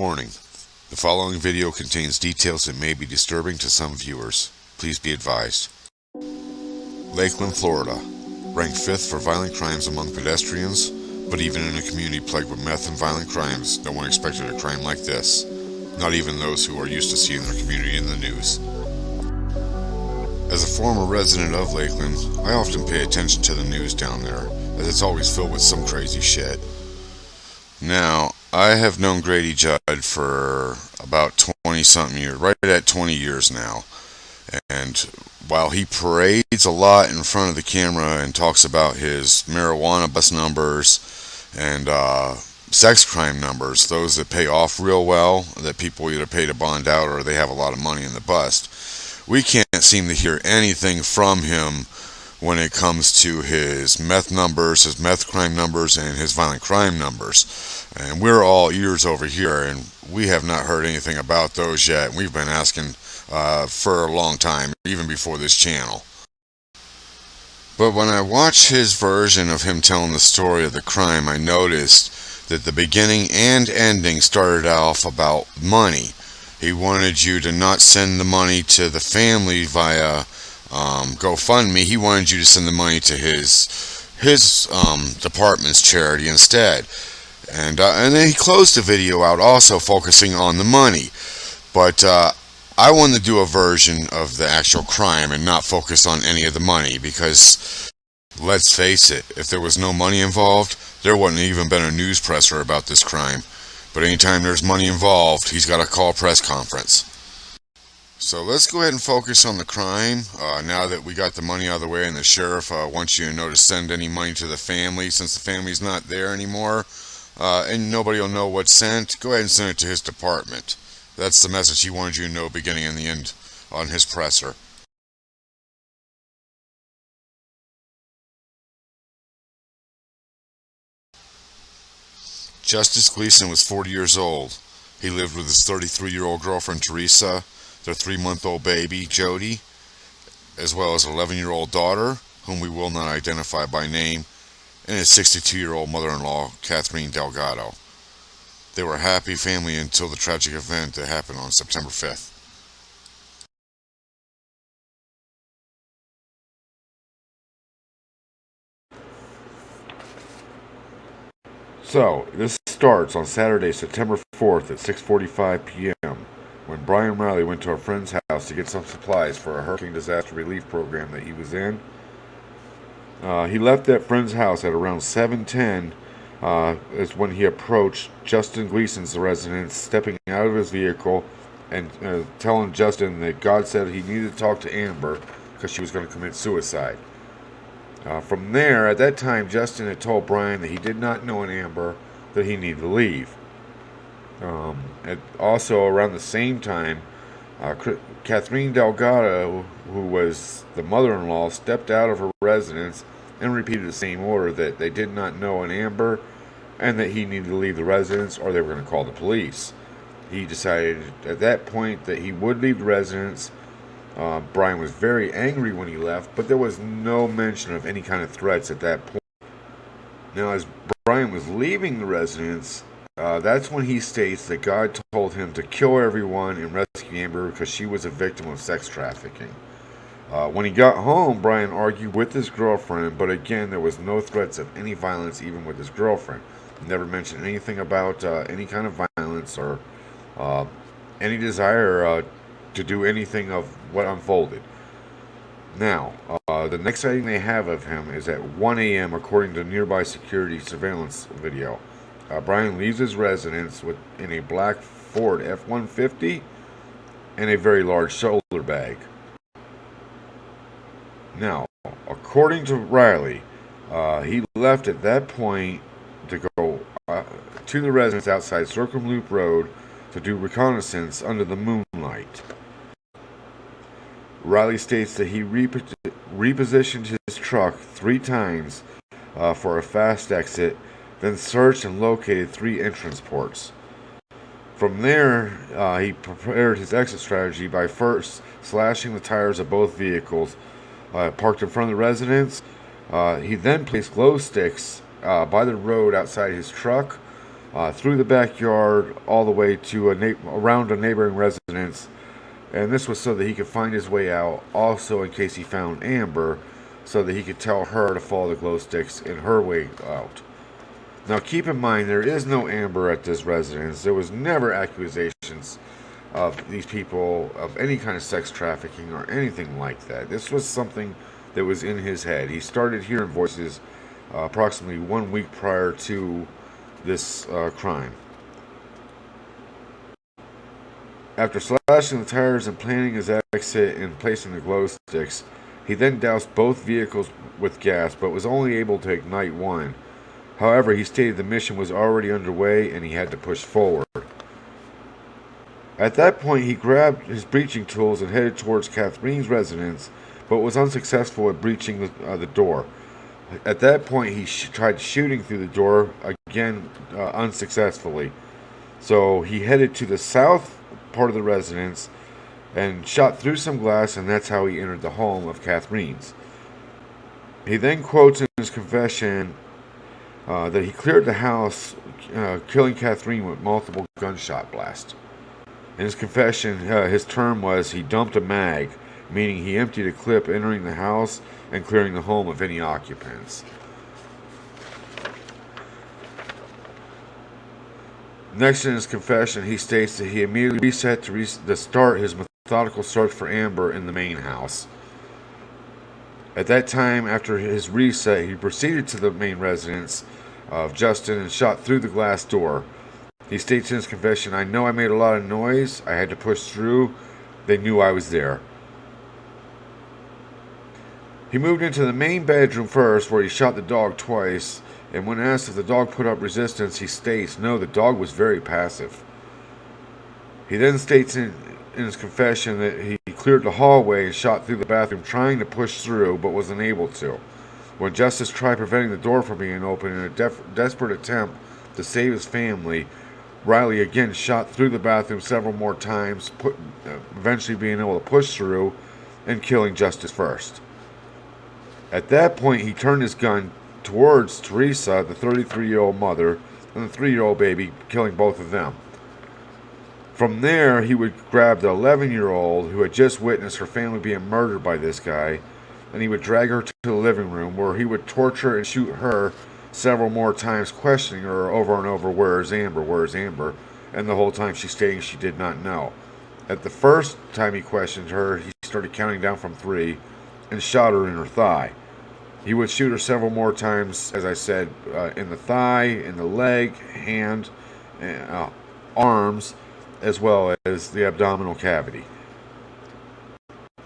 Warning: the following video contains details that may be disturbing to some viewers. Please be advised. Lakeland, Florida, ranked 5th for violent crimes among pedestrians, but even in a community plagued with meth and violent crimes, no one expected a crime like this. Not even those who are used to seeing their community in the news. As a former resident of Lakeland, I often pay attention to the news down there, as it's always filled with some crazy shit. Now, I have known Grady Judd for about 20-something years, right at 20 years now. And while he parades a lot in front of the camera and talks about his marijuana bust numbers and sex crime numbers, those that pay off real well, that people either pay to bond out or they have a lot of money in the bust, we can't seem to hear anything from him when it comes to his meth numbers, his meth crime numbers, and his violent crime numbers. And we're all ears over here, and we have not heard anything about those yet. We've been asking for a long time, even before this channel. But when I watched his version of him telling the story of the crime, I noticed that the beginning and ending started off about money. He wanted you to not send the money to the family via GoFundMe. He wanted you to send the money to his department's charity instead. And then he closed the video out also focusing on the money. But I wanted to do a version of the actual crime and not focus on any of the money, because let's face it, if there was no money involved, there wouldn't even been a news presser about this crime. But anytime there's money involved, he's got to call a press conference. So let's go ahead and focus on the crime. Now that we got the money out of the way and the sheriff wants you to know to send any money to the family, since the family's not there anymore, and nobody will know what's sent, go ahead and send it to his department. That's the message he wanted you to know beginning and the end on his presser. Justice Gleason was 40 years old. He lived with his 33-year-old girlfriend Teresa, their 3-month-old baby Jody, as well as an 11-year-old daughter, whom we will not identify by name, and his 62-year-old mother-in-law Catherine Delgado. They were a happy family until the tragic event that happened on September 5th. So, this starts on Saturday, September 4th at 6:45 p.m. when Bryan Riley went to a friend's house to get some supplies for a hurricane disaster relief program that he was in. He left that friend's house at around 7:10 is when he approached Justin Gleason's residence, stepping out of his vehicle and telling Justin that God said he needed to talk to Amber because she was going to commit suicide. From there, at that time, Justin had told Bryan that he did not know an Amber, that he needed to leave. And also, around the same time, Catherine Delgado, who was the mother-in-law, stepped out of her residence and repeated the same order, that they did not know an Amber and that he needed to leave the residence or they were going to call the police. He decided at that point that he would leave the residence. Bryan was very angry when he left, but there was no mention of any kind of threats at that point. Now, as Bryan was leaving the residence, that's when he states that God told him to kill everyone and rescue Amber because she was a victim of sex trafficking. When he got home, Bryan argued with his girlfriend, but again, there was no threats of any violence even with his girlfriend. He never mentioned anything about any kind of violence or any desire to do anything of what unfolded. Now, the next sighting they have of him is at 1 a.m. according to nearby security surveillance video. Bryan leaves his residence in a black Ford F-150 and a very large shoulder bag. Now, according to Riley, he left at that point to go to the residence outside Circle Loop Road to do reconnaissance under the moonlight. Riley states that he repositioned his truck 3 times for a fast exit, then searched and located 3 entrance ports. From there, he prepared his exit strategy by first slashing the tires of both vehicles parked in front of the residence. He then placed glow sticks by the road outside his truck through the backyard all the way to around a neighboring residence, and this was so that he could find his way out. Also, in case he found Amber, so that he could tell her to follow the glow sticks in her way out. Now, keep in mind there is no Amber at this residence. There was never accusations of these people of any kind of sex trafficking or anything like that. This was something that was in his head. He started hearing voices approximately 1 week prior to this crime. After slashing the tires and planning his exit and placing the glow sticks, he then doused both vehicles with gas but was only able to ignite one. However, he stated the mission was already underway and he had to push forward. At that point, he grabbed his breaching tools and headed towards Catherine's residence, but was unsuccessful at breaching the door. At that point, he tried shooting through the door, again unsuccessfully. So he headed to the south part of the residence and shot through some glass, and that's how he entered the home of Catherine's. He then quotes in his confession that he cleared the house, killing Catherine with multiple gunshot blasts. In his confession, his term was he dumped a mag, meaning he emptied a clip entering the house and clearing the home of any occupants. Next in his confession, he states that he immediately reset to start his methodical search for Amber in the main house. At that time, after his reset, he proceeded to the main residence of Justin and shot through the glass door. He states in his confession, "I know I made a lot of noise. I had to push through. They knew I was there." He moved into the main bedroom first, where he shot the dog twice, and when asked if the dog put up resistance, he states, no, the dog was very passive. He then states in his confession that he cleared the hallway and shot through the bathroom, trying to push through, but was unable to. When Justice tried preventing the door from being opened in a desperate attempt to save his family, Riley again shot through the bathroom several more times, eventually being able to push through and killing Justice first. At that point, he turned his gun towards Teresa, the 33-year-old mother, and the 3-year-old baby, killing both of them. From there, he would grab the 11-year-old who had just witnessed her family being murdered by this guy, and he would drag her to the living room, where he would torture and shoot her several more times, questioning her over and over, "Where's Amber? Where's Amber?" And the whole time she's stating she did not know. At the first time he questioned her, he started counting down from 3 and shot her in her thigh. He would shoot her several more times, as I said, in the thigh, in the leg, hand, arms, as well as the abdominal cavity.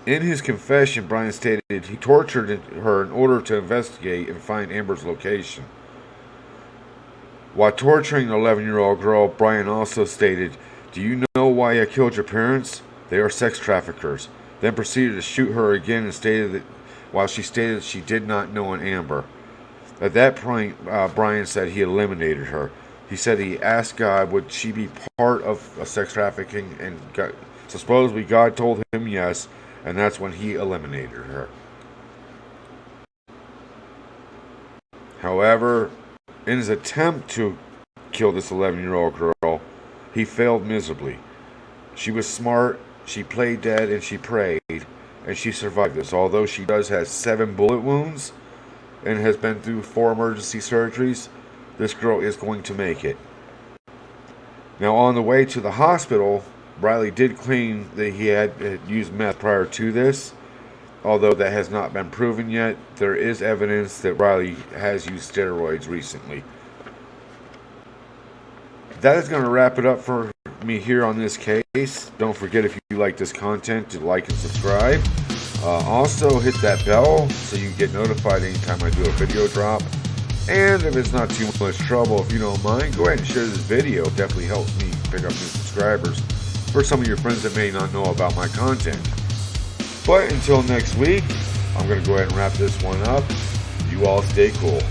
In his confession, Bryan stated he tortured her in order to investigate and find Amber's location. While torturing the 11-year-old girl, Bryan also stated, "Do you know why I killed your parents? They are sex traffickers." Then proceeded to shoot her again and stated that while she stated she did not know an Amber. At that point, Bryan said he eliminated her. He said he asked God would she be part of a sex trafficking, and supposedly God told him yes, and that's when he eliminated her. However, in his attempt to kill this 11-year-old girl, he failed miserably. She was smart, she played dead, and she prayed, and she survived this. Although she does have 7 bullet wounds and has been through 4 emergency surgeries, this girl is going to make it. Now, on the way to the hospital, Riley did claim that he had used meth prior to this. Although that has not been proven yet, there is evidence that Riley has used steroids recently. That is going to wrap it up for me here on this case. Don't forget, if you like this content, to like and subscribe. Also hit that bell so you get notified anytime I do a video drop. And if it's not too much trouble, if you don't mind, go ahead and share this video. It definitely helps me pick up new subscribers for some of your friends that may not know about my content. But until next week, I'm going to go ahead and wrap this one up. You all stay cool.